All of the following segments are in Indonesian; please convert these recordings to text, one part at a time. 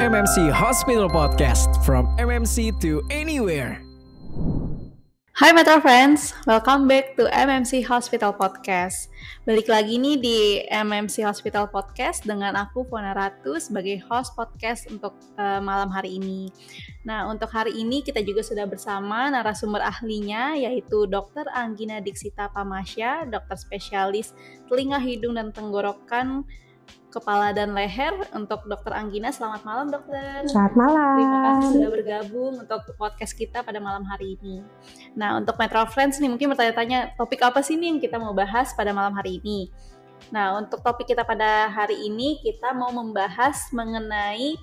MMC Hospital Podcast, from MMC to anywhere. Hai Metro Friends, welcome back to MMC Hospital Podcast. Balik lagi nih di MMC Hospital Podcast dengan aku Fona Ratu sebagai host podcast untuk malam hari ini. Nah, untuk hari ini kita juga sudah bersama narasumber ahlinya, yaitu Dr. Anggina Diksita Pamasya, dokter spesialis telinga, hidung, dan tenggorokan, kepala dan leher. Untuk Dr. Anggina, selamat malam dokter. Selamat malam. Terima kasih sudah bergabung untuk podcast kita pada malam hari ini. Nah, untuk Metro Friends nih mungkin bertanya-tanya, topik apa sih nih yang kita mau bahas pada malam hari ini? Nah, untuk topik kita pada hari ini, kita mau membahas mengenai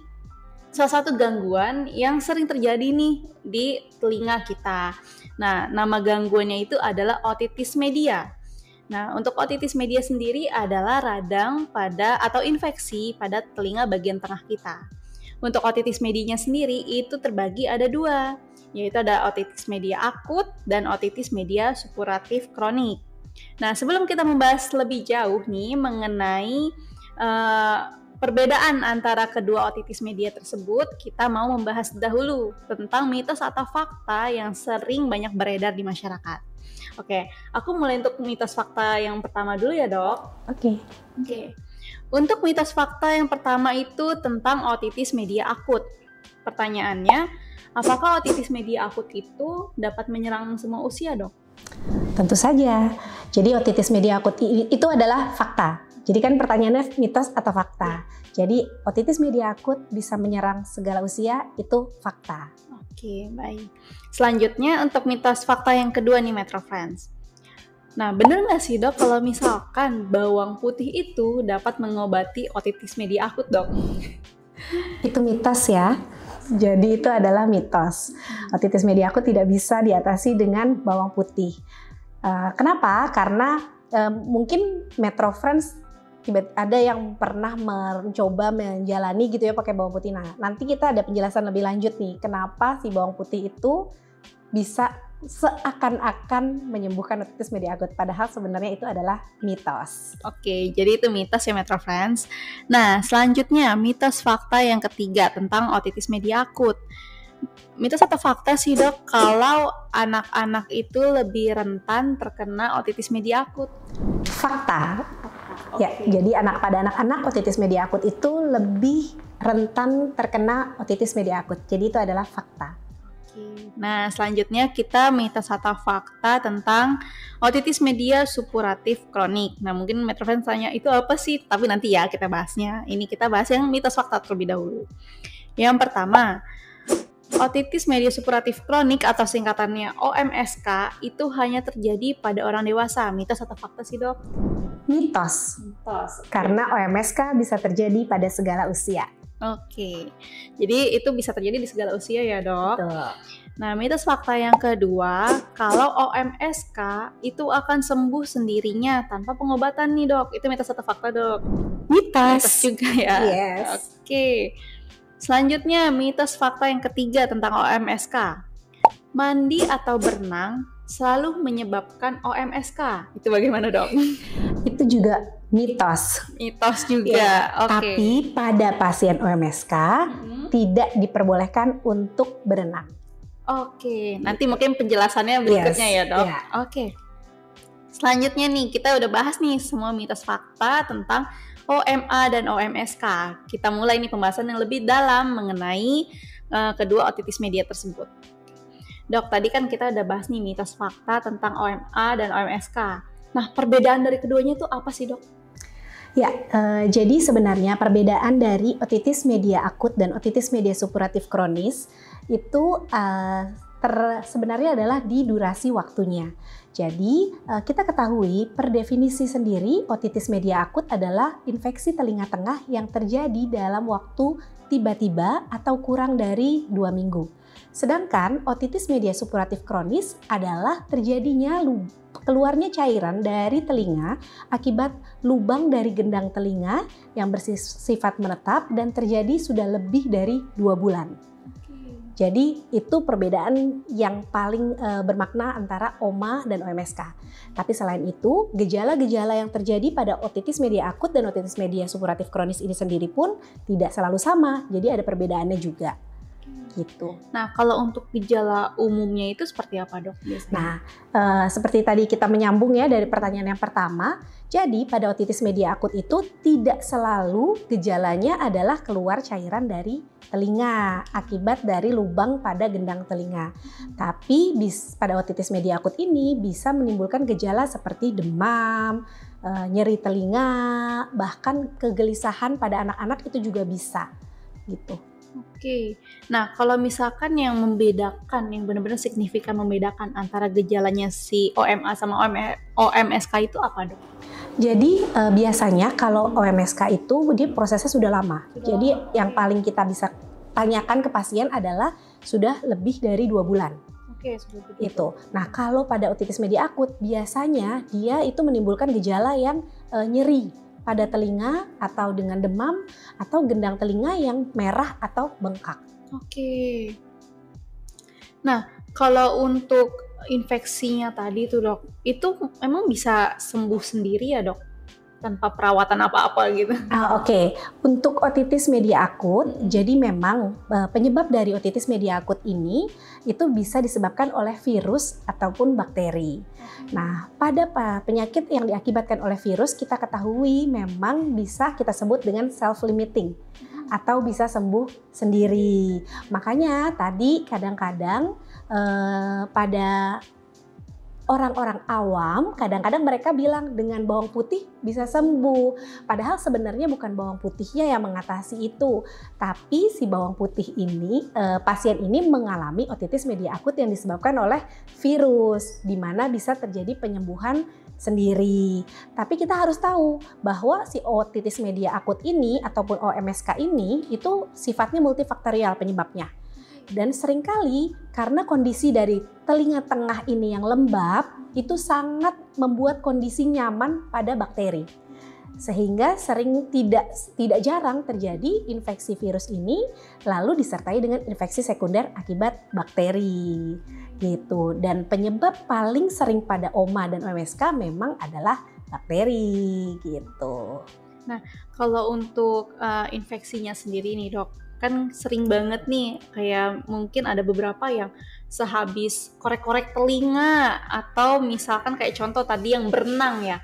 salah satu gangguan yang sering terjadi nih di telinga kita. Nah, nama gangguannya itu adalah otitis media. Nah, untuk otitis media sendiri adalah radang pada atau infeksi pada telinga bagian tengah kita. Untuk otitis medianya sendiri itu terbagi ada dua, yaitu ada otitis media akut dan otitis media supuratif kronik. Nah, sebelum kita membahas lebih jauh nih mengenai perbedaan antara kedua otitis media tersebut, kita mau membahas dahulu tentang mitos atau fakta yang sering banyak beredar di masyarakat. Oke, aku mulai untuk mitos fakta yang pertama dulu ya dok. Oke. Untuk mitos fakta yang pertama itu tentang otitis media akut. Pertanyaannya, apakah otitis media akut itu dapat menyerang semua usia dok? Tentu saja. Jadi otitis media akut itu adalah fakta. Jadi kan pertanyaannya mitos atau fakta. Jadi otitis media akut bisa menyerang segala usia, itu fakta. Oke, baik. Selanjutnya untuk mitos fakta yang kedua nih Metro Friends. Nah, bener nggak sih dok kalau misalkan bawang putih itu dapat mengobati otitis media akut dok? Itu mitos ya. Jadi itu adalah mitos. Otitis media akut tidak bisa diatasi dengan bawang putih. Kenapa? Karena mungkin Metro Friends ada yang pernah mencoba menjalani gitu ya pakai bawang putih. Nah, nanti kita ada penjelasan lebih lanjut nih, kenapa si bawang putih itu bisa seakan-akan menyembuhkan otitis media akut, padahal sebenarnya itu adalah mitos. Oke, jadi itu mitos ya Metro Friends. Nah, selanjutnya mitos fakta yang ketiga tentang otitis media akut. Mitos atau fakta sih dok kalau anak-anak itu lebih rentan terkena otitis media akut? Fakta. Ya, jadi pada anak-anak otitis media akut itu lebih rentan terkena otitis media akut. Jadi itu adalah fakta. Nah, selanjutnya kita mitos atau fakta tentang otitis media supuratif kronik. Nah, mungkin Metro Friends tanya itu apa sih? Tapi nanti ya kita bahasnya. Ini kita bahas yang mitos fakta terlebih dahulu. Yang pertama, otitis media supuratif kronik atau singkatannya OMSK itu hanya terjadi pada orang dewasa. Mitos atau fakta sih dok? Mitos. Karena OMSK bisa terjadi pada segala usia. Oke, jadi itu bisa terjadi di segala usia ya dok. Betul. Nah, mitos fakta yang kedua, kalau OMSK itu akan sembuh sendirinya tanpa pengobatan nih dok. Itu mitos atau fakta dok? Mitos juga ya. Yes. Oke. Selanjutnya mitos fakta yang ketiga tentang OMSK. Mandi atau berenang selalu menyebabkan OMSK. Itu bagaimana dok? Itu juga mitos. Mitos juga. Ya, Oke. Tapi pada pasien OMSK tidak diperbolehkan untuk berenang. Oke, nanti mungkin penjelasannya berikutnya ya dok. Yeah. Oke. Selanjutnya nih kita udah bahas nih semua mitos fakta tentang OMA dan OMSK. Kita mulai nih pembahasan yang lebih dalam mengenai kedua otitis media tersebut. Dok, tadi kan kita udah bahas nih mitos fakta tentang OMA dan OMSK. Nah, perbedaan dari keduanya itu apa sih dok? Ya, jadi sebenarnya perbedaan dari otitis media akut dan otitis media supuratif kronis itu sebenarnya adalah di durasi waktunya. Jadi kita ketahui per definisi sendiri otitis media akut adalah infeksi telinga tengah yang terjadi dalam waktu tiba-tiba atau kurang dari 2 minggu. Sedangkan otitis media supuratif kronis adalah terjadinya keluarnya cairan dari telinga akibat lubang dari gendang telinga yang bersifat menetap dan terjadi sudah lebih dari 2 bulan. Jadi itu perbedaan yang paling bermakna antara OMA dan OMSK. Tapi selain itu, gejala-gejala yang terjadi pada otitis media akut dan otitis media supuratif kronis ini sendiri pun tidak selalu sama. Jadi ada perbedaannya juga. Gitu. Nah, kalau untuk gejala umumnya itu seperti apa, Dok? Biasanya? Nah, seperti tadi kita menyambung ya dari pertanyaan yang pertama. Jadi pada otitis media akut itu tidak selalu gejalanya adalah keluar cairan dari telinga akibat dari lubang pada gendang telinga. Tapi pada otitis media akut ini bisa menimbulkan gejala seperti demam, nyeri telinga, bahkan kegelisahan pada anak-anak itu juga bisa gitu. Oke, nah kalau misalkan yang membedakan, yang benar-benar signifikan membedakan antara gejalanya si OMA sama OMSK itu apa, Dok? Jadi biasanya kalau OMSK itu dia prosesnya sudah lama. Jadi yang paling kita bisa tanyakan ke pasien adalah sudah lebih dari 2 bulan. Oke, sudah begitu. Itu. Nah kalau pada otitis media akut biasanya dia itu menimbulkan gejala yang nyeri pada telinga atau dengan demam atau gendang telinga yang merah atau bengkak. Oke. Nah, kalau untuk infeksinya tadi tuh, Dok, itu emang bisa sembuh sendiri ya, Dok? Tanpa perawatan apa-apa gitu. Oke. Untuk otitis media akut, jadi memang penyebab dari otitis media akut ini itu bisa disebabkan oleh virus ataupun bakteri. Nah, pada penyakit yang diakibatkan oleh virus kita ketahui memang bisa kita sebut dengan self-limiting atau bisa sembuh sendiri. Makanya tadi kadang-kadang pada orang-orang awam kadang-kadang mereka bilang dengan bawang putih bisa sembuh. Padahal sebenarnya bukan bawang putihnya yang mengatasi itu. Tapi si bawang putih ini, pasien ini mengalami otitis media akut yang disebabkan oleh virus. Di mana bisa terjadi penyembuhan sendiri. Tapi kita harus tahu bahwa si otitis media akut ini ataupun OMSK ini itu sifatnya multifaktorial penyebabnya. Dan seringkali karena kondisi dari telinga tengah ini yang lembab itu sangat membuat kondisi nyaman pada bakteri. Sehingga tidak jarang terjadi infeksi virus ini lalu disertai dengan infeksi sekunder akibat bakteri gitu. Dan penyebab paling sering pada OMA dan OMSK memang adalah bakteri gitu. Nah, kalau untuk infeksinya sendiri nih, Dok, kan sering banget nih kayak mungkin ada beberapa yang sehabis korek-korek telinga atau misalkan kayak contoh tadi yang berenang ya.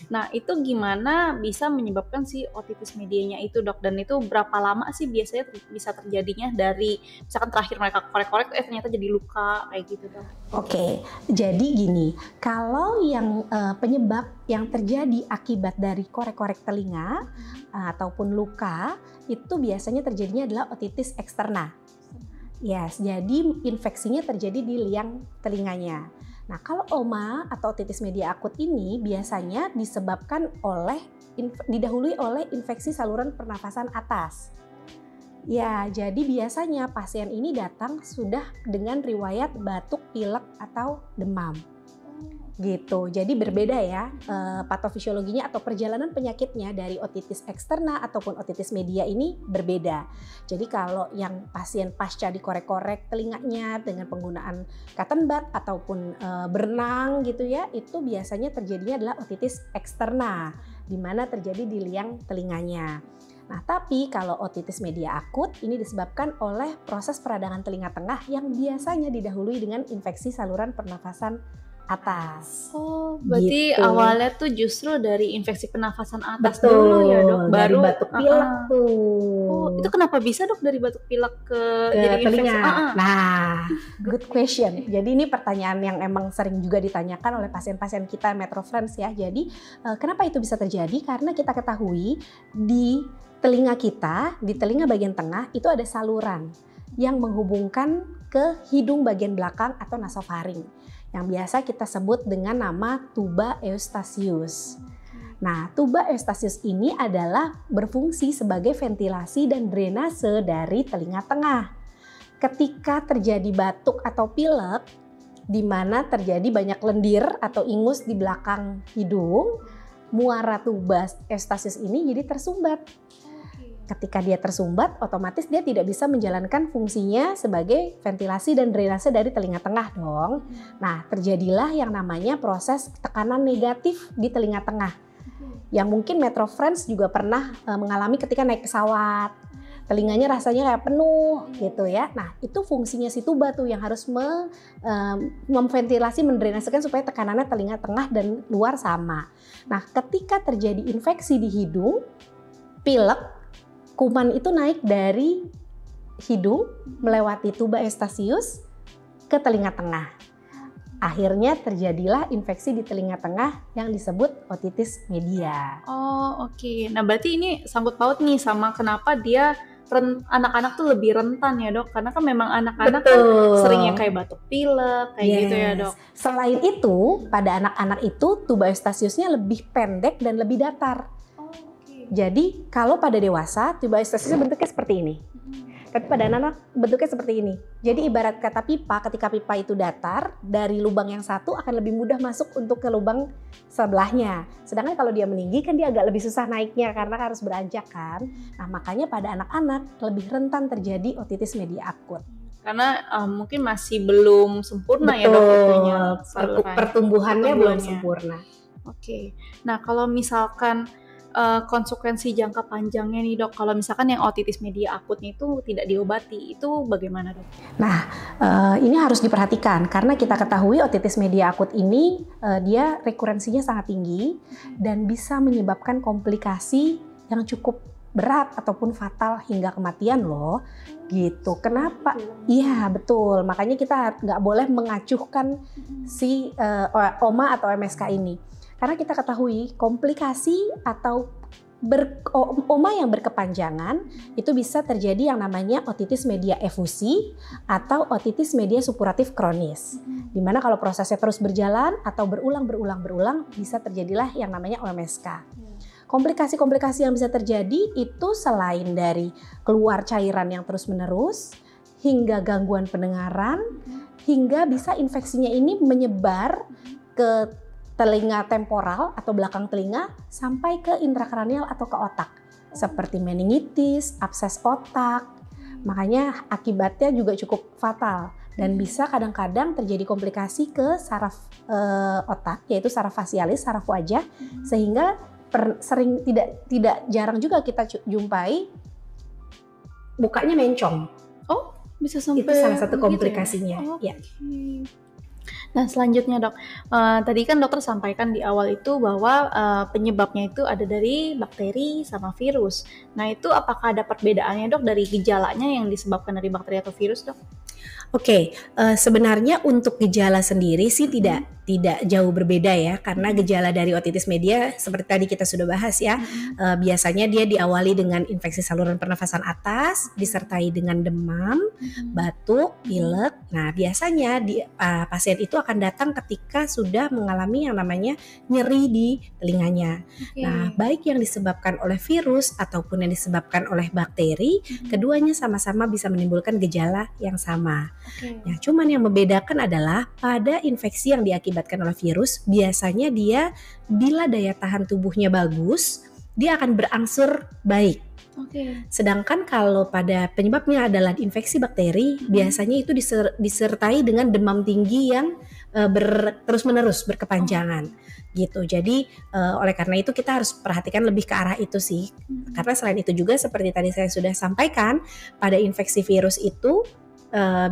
Nah, itu gimana bisa menyebabkan si otitis medianya itu, Dok? Dan itu berapa lama sih biasanya bisa terjadinya dari misalkan terakhir mereka korek-korek ternyata jadi luka kayak gitu, Dok? Oke, jadi gini, kalau yang penyebab yang terjadi akibat dari korek-korek telinga ataupun luka itu biasanya terjadinya adalah otitis eksterna. Yes, jadi infeksinya terjadi di liang telinganya. Nah, kalau OMA atau otitis media akut ini biasanya disebabkan didahului oleh infeksi saluran pernafasan atas. Ya, jadi biasanya pasien ini datang sudah dengan riwayat batuk, pilek atau demam. Gitu. Jadi berbeda ya patofisiologinya atau perjalanan penyakitnya dari otitis eksterna ataupun otitis media ini berbeda. Jadi kalau yang pasien pasca dikorek-korek telinganya dengan penggunaan cotton bud ataupun berenang gitu ya, itu biasanya terjadinya adalah otitis eksterna di mana terjadi di liang telinganya. Nah, tapi kalau otitis media akut ini disebabkan oleh proses peradangan telinga tengah yang biasanya didahului dengan infeksi saluran pernafasan atas. Oh, berarti gitu. Awalnya tuh justru dari infeksi pernafasan atas Betul, dulu ya, Dok? Baru dari batuk pilek tuh. Oh, itu kenapa bisa, Dok, dari batuk pilek ke jadi telinga? infeksi? Nah, good question. Jadi ini pertanyaan yang emang sering juga ditanyakan oleh pasien-pasien kita Metro Friends ya. Jadi kenapa itu bisa terjadi? Karena kita ketahui di telinga kita, di telinga bagian tengah itu ada saluran yang menghubungkan ke hidung bagian belakang atau nasofaring yang biasa kita sebut dengan nama tuba eustachius. Nah, tuba eustachius ini adalah berfungsi sebagai ventilasi dan drainase dari telinga tengah. Ketika terjadi batuk atau pilek, di mana terjadi banyak lendir atau ingus di belakang hidung, muara tuba eustachius ini jadi tersumbat. Ketika dia tersumbat, otomatis dia tidak bisa menjalankan fungsinya sebagai ventilasi dan drainase dari telinga tengah dong. Nah, terjadilah yang namanya proses tekanan negatif di telinga tengah. Yang mungkin Metro Friends juga pernah mengalami ketika naik pesawat. Telinganya rasanya kayak penuh gitu ya. Nah, itu fungsinya si tuba tuh yang harus memventilasi, mendrainasekan supaya tekanannya telinga tengah dan luar sama. Nah, ketika terjadi infeksi di hidung, pilek, kuman itu naik dari hidung melewati tuba eustachius ke telinga tengah. Akhirnya terjadilah infeksi di telinga tengah yang disebut otitis media. Oh, oke. Nah, berarti ini sangkut paut nih sama kenapa dia anak-anak tuh lebih rentan ya, Dok? Karena kan memang anak-anak kan seringnya kayak batuk pilek, kayak gitu ya, Dok. Selain itu, pada anak-anak itu tuba eustachiusnya lebih pendek dan lebih datar. Jadi kalau pada dewasa tuba eustachiusnya bentuknya seperti ini. Tapi pada anak-anak bentuknya seperti ini. Jadi ibarat kata pipa, ketika pipa itu datar, dari lubang yang satu akan lebih mudah masuk untuk ke lubang sebelahnya. Sedangkan kalau dia meninggi kan dia agak lebih susah naiknya karena harus beranjak kan. Nah, makanya pada anak-anak lebih rentan terjadi otitis media akut. Karena mungkin masih belum sempurna. Betul, ya, Dok, itunya. Pertumbuhannya belum sempurna. Oke. Nah, kalau misalkan konsekuensi jangka panjangnya nih, Dok, kalau misalkan yang otitis media akutnya itu tidak diobati, itu bagaimana, Dok? Nah, ini harus diperhatikan karena kita ketahui otitis media akut ini dia rekurensinya sangat tinggi dan bisa menyebabkan komplikasi yang cukup berat ataupun fatal hingga kematian loh, gitu. Kenapa? Iya, betul. Makanya kita nggak boleh mengacuhkan si OMA atau MSK ini. Karena kita ketahui komplikasi atau OMA yang berkepanjangan itu bisa terjadi yang namanya otitis media efusi atau otitis media supuratif kronis. Dimana kalau prosesnya terus berjalan atau berulang bisa terjadilah yang namanya OMSK. Komplikasi-komplikasi yang bisa terjadi itu selain dari keluar cairan yang terus-menerus, hingga gangguan pendengaran, hingga bisa infeksinya ini menyebar ke telinga temporal atau belakang telinga sampai ke intrakranial atau ke otak. Seperti meningitis, abses otak. Makanya akibatnya juga cukup fatal dan bisa kadang-kadang terjadi komplikasi ke saraf otak, yaitu saraf facialis, saraf wajah, sehingga sering tidak jarang juga kita jumpai mukanya mencong. Oh, bisa sampai itu salah satu komplikasinya. Gitu ya? Nah, selanjutnya, Dok, tadi kan dokter sampaikan di awal itu bahwa penyebabnya itu ada dari bakteri sama virus. Nah, itu apakah ada perbedaannya, Dok, dari gejalanya yang disebabkan dari bakteri atau virus, Dok? Oke, sebenarnya untuk gejala sendiri sih tidak jauh berbeda ya, karena gejala dari otitis media seperti tadi kita sudah bahas ya, biasanya dia diawali dengan infeksi saluran pernafasan atas, disertai dengan demam, batuk, pilek. Nah, biasanya pasien itu akan datang ketika sudah mengalami yang namanya nyeri di telinganya. Nah, baik yang disebabkan oleh virus ataupun yang disebabkan oleh bakteri, keduanya sama-sama bisa menimbulkan gejala yang sama. Nah, cuman yang membedakan adalah pada infeksi yang diakibatkan oleh virus, biasanya dia bila daya tahan tubuhnya bagus, dia akan berangsur baik. Sedangkan kalau pada penyebabnya adalah infeksi bakteri, biasanya itu disertai dengan demam tinggi yang terus-menerus berkepanjangan gitu. Jadi oleh karena itu kita harus perhatikan lebih ke arah itu sih. Karena selain itu juga seperti tadi saya sudah sampaikan, pada infeksi virus itu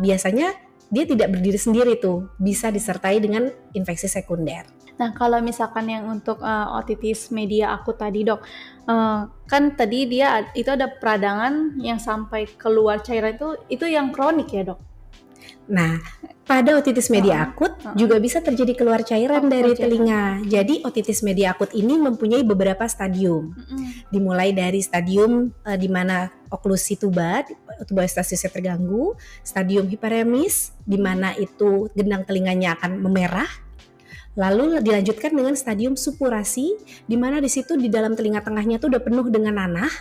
biasanya dia tidak berdiri sendiri tuh, bisa disertai dengan infeksi sekunder. Nah, kalau misalkan yang untuk otitis media akut tadi, Dok, kan tadi dia itu ada peradangan yang sampai keluar cairan itu yang kronik ya, Dok? Nah, pada otitis media akut juga bisa terjadi keluar cairan dari telinga. Jadi otitis media akut ini mempunyai beberapa stadium. Dimulai dari stadium di mana oklusi tuba eustachiusnya terganggu, stadium hiperemis di mana itu gendang telinganya akan memerah. Lalu dilanjutkan dengan stadium supurasi di mana di situ di dalam telinga tengahnya tuh udah penuh dengan nanah,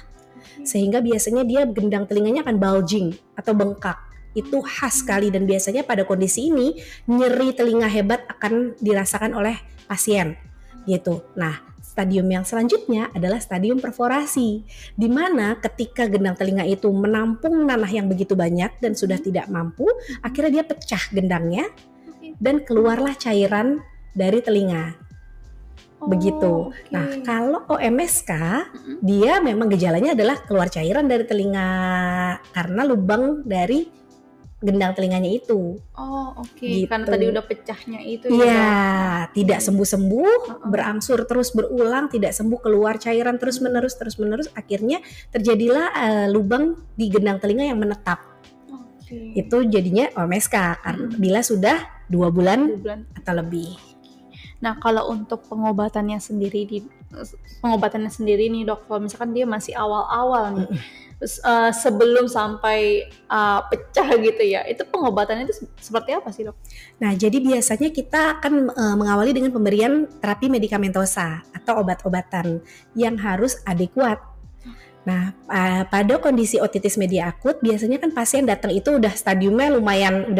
sehingga biasanya dia gendang telinganya akan bulging atau bengkak. Itu khas sekali dan biasanya pada kondisi ini nyeri telinga hebat akan dirasakan oleh pasien gitu. Nah, stadium yang selanjutnya adalah stadium perforasi, di mana ketika gendang telinga itu menampung nanah yang begitu banyak dan sudah tidak mampu, akhirnya dia pecah gendangnya dan keluarlah cairan dari telinga. Begitu. Oke. Nah, kalau OMSK dia memang gejalanya adalah keluar cairan dari telinga karena lubang dari gendang telinganya itu. Oh, oke. Gitu. Karena tadi udah pecahnya itu Iya, ya. tidak sembuh-sembuh, berangsur terus berulang, tidak sembuh, keluar cairan terus-menerus, akhirnya terjadilah lubang di gendang telinga yang menetap. Oke. Itu jadinya OMSK karena bila sudah 2 bulan 2 bulan. atau lebih. Nah, kalau untuk pengobatannya sendiri nih dok, kalau misalkan dia masih awal-awal nih, terus, sebelum sampai pecah gitu ya, itu pengobatannya itu seperti apa sih dok? Nah, jadi biasanya kita akan mengawali dengan pemberian terapi medikamentosa atau obat-obatan yang harus adekuat. Nah, pada kondisi otitis media akut biasanya kan pasien datang itu udah stadiumnya lumayan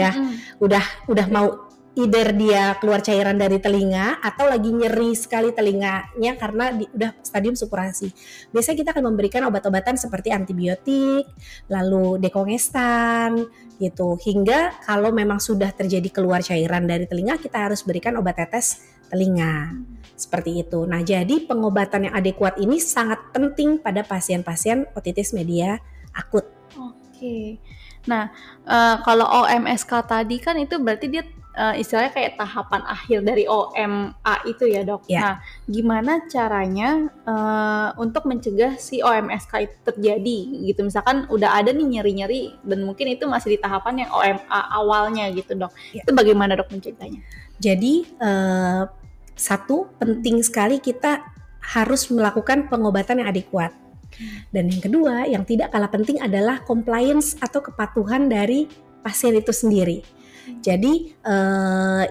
udah mau either dia keluar cairan dari telinga atau lagi nyeri sekali telinganya karena udah stadium supurasi. Biasanya kita akan memberikan obat-obatan seperti antibiotik, lalu dekongestan gitu. Hingga kalau memang sudah terjadi keluar cairan dari telinga, kita harus berikan obat tetes telinga. Seperti itu. Nah, jadi pengobatan yang adekuat ini sangat penting pada pasien-pasien otitis media akut. Oke. Nah, kalau OMSK tadi kan itu berarti dia istilahnya kayak tahapan akhir dari OMA itu ya dok. Ya. Nah, gimana caranya untuk mencegah si OMSK itu terjadi gitu? Misalkan udah ada nih nyeri-nyeri dan mungkin itu masih di tahapan yang OMA awalnya gitu dok. Ya. Itu bagaimana dok mencegahnya? Jadi satu, penting sekali kita harus melakukan pengobatan yang adekuat. Dan yang kedua, yang tidak kalah penting adalah compliance atau kepatuhan dari pasien itu sendiri. Jadi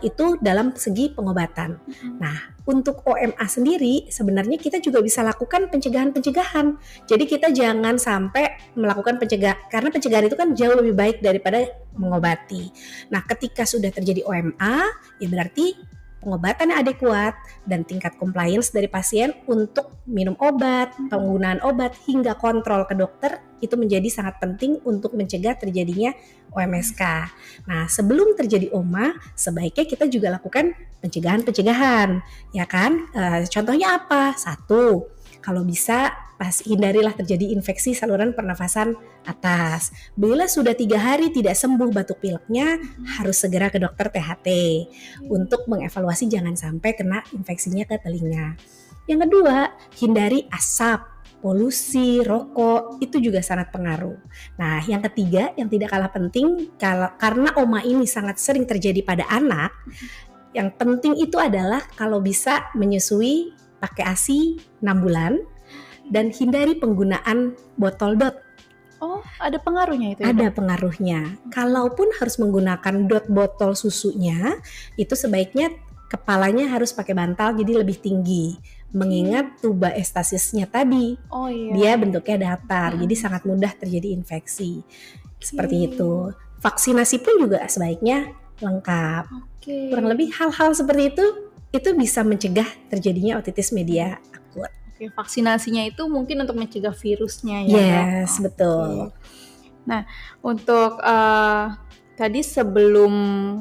itu dalam segi pengobatan. Nah, untuk OMA sendiri sebenarnya kita juga bisa lakukan pencegahan-pencegahan. Jadi kita jangan sampai melakukan pencegahan, karena pencegahan itu kan jauh lebih baik daripada mengobati. Nah, ketika sudah terjadi OMA, ya berarti pengobatan yang adekuat dan tingkat compliance dari pasien untuk minum obat, penggunaan obat hingga kontrol ke dokter itu menjadi sangat penting untuk mencegah terjadinya OMSK. Nah, sebelum terjadi OMA, sebaiknya kita juga lakukan pencegahan-pencegahan, ya kan? Contohnya apa? 1, kalau bisa hindarilah terjadi infeksi saluran pernafasan atas. Bila sudah 3 hari tidak sembuh batuk pileknya, harus segera ke dokter THT untuk mengevaluasi jangan sampai kena infeksinya ke telinga. Yang kedua, hindari asap, polusi, rokok, itu juga sangat pengaruh. Nah, yang ketiga yang tidak kalah penting, karena OMA ini sangat sering terjadi pada anak, yang penting itu adalah kalau bisa menyusui pakai ASI 6 bulan dan hindari penggunaan botol dot. Oh, ada pengaruhnya itu ya? Ada pengaruhnya. Kalaupun harus menggunakan dot botol susunya, itu sebaiknya kepalanya harus pakai bantal jadi lebih tinggi. Mengingat tuba estasisnya tadi, dia bentuknya datar, jadi sangat mudah terjadi infeksi. Seperti itu. Vaksinasi pun juga sebaiknya lengkap. Kurang lebih hal-hal seperti itu bisa mencegah terjadinya otitis media akut. Oke, vaksinasinya itu mungkin untuk mencegah virusnya ya. Yes, betul. Nah, untuk tadi sebelum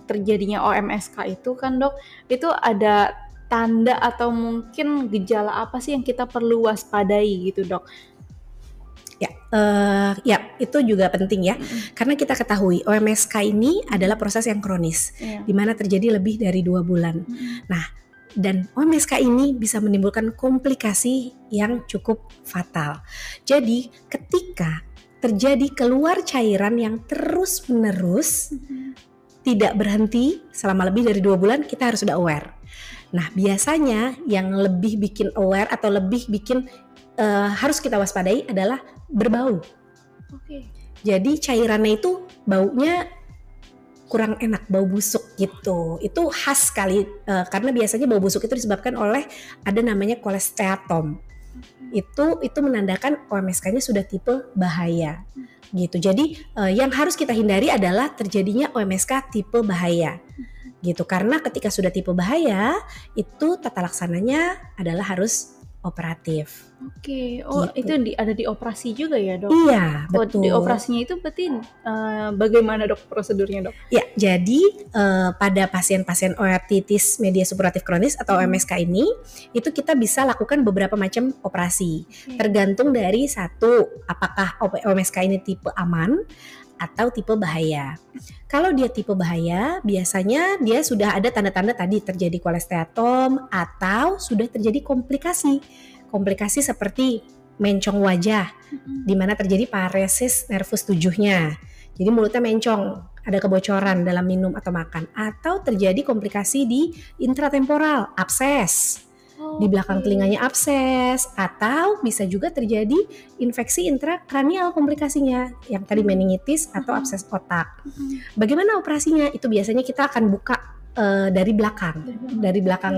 terjadinya OMSK itu kan dok, itu ada tanda atau mungkin gejala apa sih yang kita perlu waspadai gitu dok? Ya, itu juga penting ya, karena kita ketahui OMSK ini adalah proses yang kronis, di mana terjadi lebih dari 2 bulan. Nah, dan OMSK ini bisa menimbulkan komplikasi yang cukup fatal. Jadi ketika terjadi keluar cairan yang terus-menerus tidak berhenti selama lebih dari 2 bulan, kita harus sudah aware. Nah, biasanya yang lebih bikin aware atau lebih bikin harus kita waspadai adalah berbau. Jadi cairannya itu baunya kurang enak, bau busuk gitu. Itu khas sekali karena biasanya bau busuk itu disebabkan oleh ada namanya kolesteatom. Itu menandakan OMSK-nya sudah tipe bahaya gitu. Jadi yang harus kita hindari adalah terjadinya OMSK tipe bahaya gitu. Karena ketika sudah tipe bahaya, itu tata laksananya adalah harus operatif. Oke, oh Gitu. itu ada di operasi juga ya dok? Iya, Oh, betul. di operasinya itu berarti bagaimana dok prosedurnya dok? Ya, jadi pada pasien-pasien otitis media supuratif kronis atau OMSK ini, itu kita bisa lakukan beberapa macam operasi. Tergantung dari satu, apakah OMSK ini tipe aman atau tipe bahaya. Kalau dia tipe bahaya, biasanya dia sudah ada tanda-tanda tadi terjadi kolesteatom atau sudah terjadi komplikasi. Komplikasi seperti mencong wajah, di mana terjadi paresis nervus 7-nya. Jadi mulutnya mencong, ada kebocoran dalam minum atau makan, atau terjadi komplikasi di intratemporal, abses. Di belakang telinganya abses, atau bisa juga terjadi infeksi intrakranial komplikasinya, yang tadi meningitis atau abses otak. Bagaimana operasinya? Itu biasanya kita akan buka dari belakang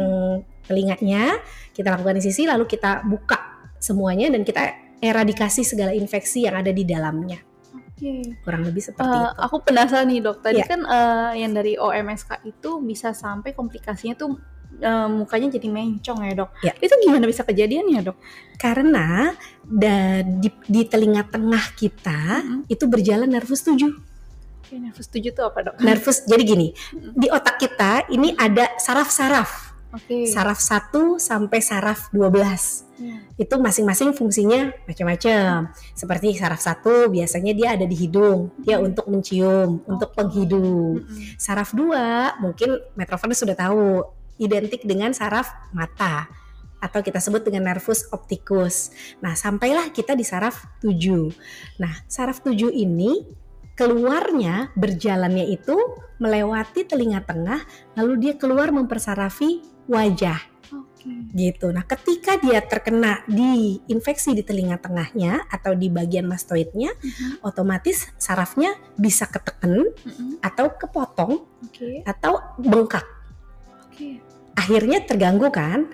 telinganya, kita lakukan insisi, lalu kita buka semuanya dan kita eradikasi segala infeksi yang ada di dalamnya. Kurang lebih seperti itu. Aku penasaran nih dok, tadi Ya. kan yang dari OMSK itu bisa sampai komplikasinya tuh mukanya jadi mencong ya dok. Ya. Itu gimana bisa kejadian ya dok? Karena di telinga tengah kita itu berjalan nervus 7. Oke, nervus 7 itu apa dok? Nervus, jadi gini, di otak kita ini ada saraf-saraf. Oke. Saraf 1 sampai saraf 12. Itu masing-masing fungsinya macam-macam. Seperti saraf 1 biasanya dia ada di hidung, dia untuk mencium, untuk penghidung. Saraf 2 mungkin Metrofrenes sudah tahu, identik dengan saraf mata atau kita sebut dengan nervus opticus. Nah, sampailah kita di saraf 7. Nah, saraf 7 ini keluarnya, berjalannya itu melewati telinga tengah, lalu dia keluar mempersarafi wajah. Gitu. Nah, ketika dia terkena di infeksi di telinga tengahnya atau di bagian mastoidnya, otomatis sarafnya bisa keteken atau kepotong atau bengkak. Akhirnya terganggu kan,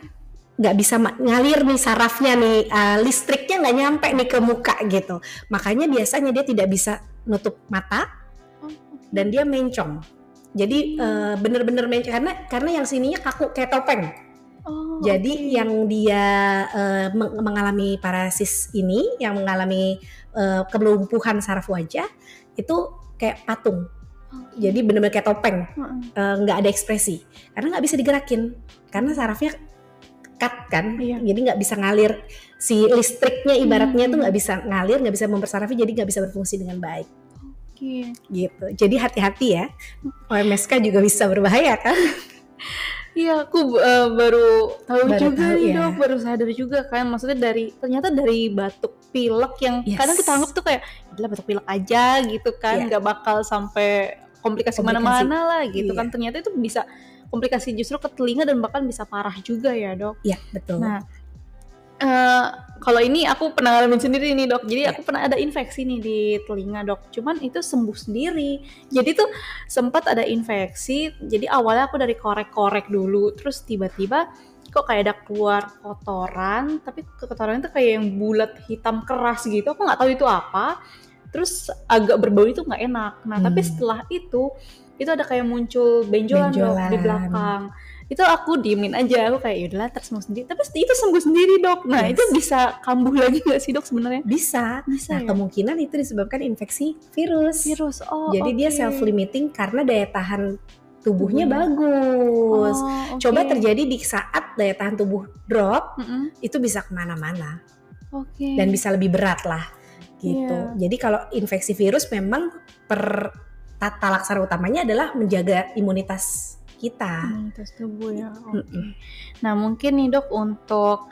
nggak bisa ngalir nih sarafnya nih, listriknya nggak nyampe nih ke muka gitu. Makanya biasanya dia tidak bisa nutup mata dan dia mencong. Jadi bener-bener mencong karena yang sininya kaku kayak topeng. Jadi yang dia mengalami paresis ini, yang mengalami kelumpuhan saraf wajah itu kayak patung. Jadi benar-benar kayak topeng, nggak ada ekspresi, karena nggak bisa digerakin, karena sarafnya cut kan, jadi nggak bisa ngalir, si listriknya ibaratnya tuh nggak bisa ngalir, nggak bisa mempersarafi, jadi nggak bisa berfungsi dengan baik. Gitu. Jadi hati-hati ya, OMSK juga bisa berbahaya kan? Iya, aku baru tahu juga nih dok, baru sadar juga kan, maksudnya ternyata dari batuk pilek yang kadang kita anggap tuh kayak adalah batuk pilek aja gitu kan, nggak bakal sampai komplikasi mana-mana lah gitu kan, ternyata itu bisa komplikasi justru ke telinga dan bahkan bisa parah juga ya dok. Iya betul. Nah kalau ini aku pernah ngalamin sendiri nih dok, jadi aku pernah ada infeksi nih di telinga dok, cuman itu sembuh sendiri. Jadi tuh sempat ada infeksi, jadi awalnya aku dari korek-korek dulu, terus tiba-tiba kok kayak ada keluar kotoran, tapi kotoran itu kayak yang bulat hitam keras gitu, aku nggak tahu itu apa, terus agak berbau itu nggak enak. Nah tapi setelah itu ada kayak muncul benjolan dok di belakang. Itu aku diemin aja, aku kayak yaudahlah tersembuh sendiri, tapi itu sembuh sendiri dok. Nah itu bisa kambuh lagi nggak sih dok sebenarnya? Bisa nah ya? Kemungkinan itu disebabkan infeksi virus. Jadi dia self limiting karena daya tahan tubuhnya bagus. Coba terjadi di saat daya tahan tubuh drop, itu bisa kemana-mana dan bisa lebih berat lah gitu. Jadi kalau infeksi virus memang tata laksana utamanya adalah menjaga imunitas kita. Imunitas tubuh ya. Nah mungkin nih dok, untuk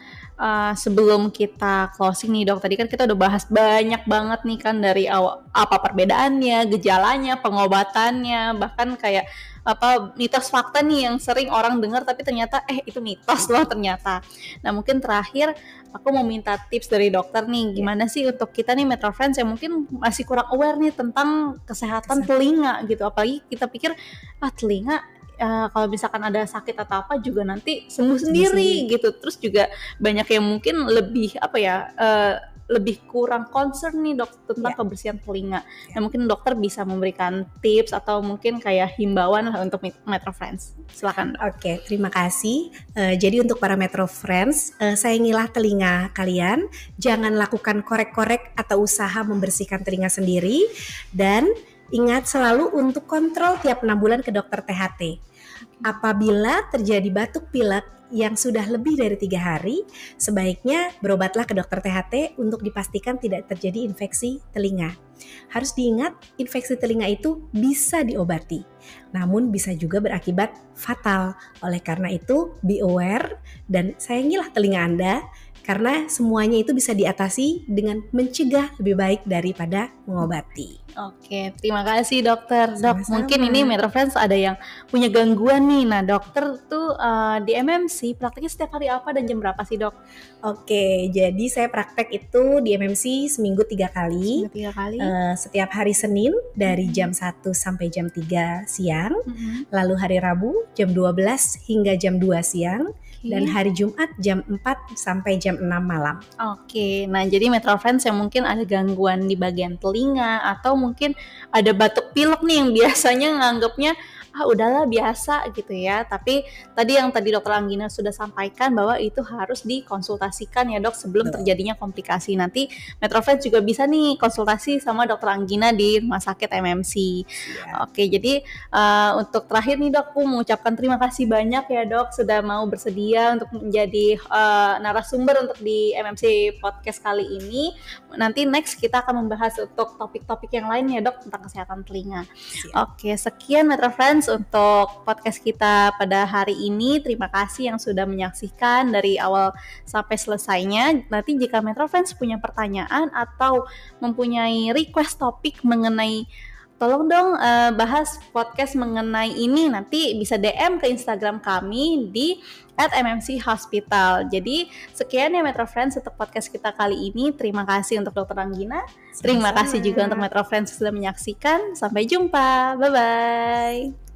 sebelum kita closing nih dok, tadi kan kita udah bahas banyak banget nih kan, dari apa perbedaannya, gejalanya, pengobatannya, bahkan kayak apa mitos fakta nih yang sering orang dengar tapi ternyata itu mitos loh ternyata. Nah mungkin terakhir aku mau minta tips dari dokter nih, gimana sih untuk kita nih Metrofriends yang mungkin masih kurang aware nih tentang kesehatan telinga gitu, apalagi kita pikir telinga kalau misalkan ada sakit atau apa juga nanti sembuh sendiri gitu. Terus juga banyak yang mungkin lebih lebih kurang concern nih dok tentang kebersihan telinga. Nah mungkin dokter bisa memberikan tips atau mungkin kayak himbauan untuk Metro Friends. Silakan dok. Oke, terima kasih. Jadi untuk para Metro Friends, sayangilah telinga kalian. Jangan lakukan korek-korek atau usaha membersihkan telinga sendiri. Dan ingat selalu untuk kontrol tiap 6 bulan ke dokter THT. Apabila terjadi batuk pilek yang sudah lebih dari 3 hari, sebaiknya berobatlah ke dokter THT untuk dipastikan tidak terjadi infeksi telinga. Harus diingat, infeksi telinga itu bisa diobati, namun bisa juga berakibat fatal. Oleh karena itu, be aware dan sayangilah telinga Anda, karena semuanya itu bisa diatasi dengan mencegah lebih baik daripada mengobati. Oke, terima kasih dokter. Dok, Sama-sama. mungkin ini Metro Friends ada yang punya gangguan nih. Nah, dokter tuh di MMC prakteknya setiap hari apa dan jam berapa sih dok? Oke, jadi saya praktek itu di MMC seminggu 3 kali. 3 kali. Setiap hari Senin dari jam 1 sampai jam 3 siang. Lalu hari Rabu jam 12 hingga jam 2 siang. Dan hari Jumat jam 4 sampai jam 6 malam. Oke, nah jadi Metro Friends yang mungkin ada gangguan di bagian telinga atau mungkin ada batuk pilek nih yang biasanya nganggapnya udahlah biasa gitu ya. Tapi tadi dokter Anggina sudah sampaikan bahwa itu harus dikonsultasikan ya dok sebelum terjadinya komplikasi. Nanti Metro Friends juga bisa nih konsultasi sama dokter Anggina di rumah sakit MMC. Oke, jadi untuk terakhir nih dok, aku mengucapkan terima kasih banyak ya dok sudah mau bersedia untuk menjadi narasumber untuk di MMC podcast kali ini. Nanti next kita akan membahas untuk topik-topik yang lain ya dok tentang kesehatan telinga. Oke, sekian Metro Friends untuk podcast kita pada hari ini. Terima kasih yang sudah menyaksikan dari awal sampai selesainya. Nanti jika Metro Friends punya pertanyaan atau mempunyai request topik mengenai tolong dong bahas podcast mengenai ini, nanti bisa DM ke Instagram kami di @mmchospital. Jadi sekian ya Metro Friends untuk podcast kita kali ini. Terima kasih untuk Dr. Anggina. Terima kasih juga untuk Metro Friends sudah menyaksikan. Sampai jumpa. Bye-bye.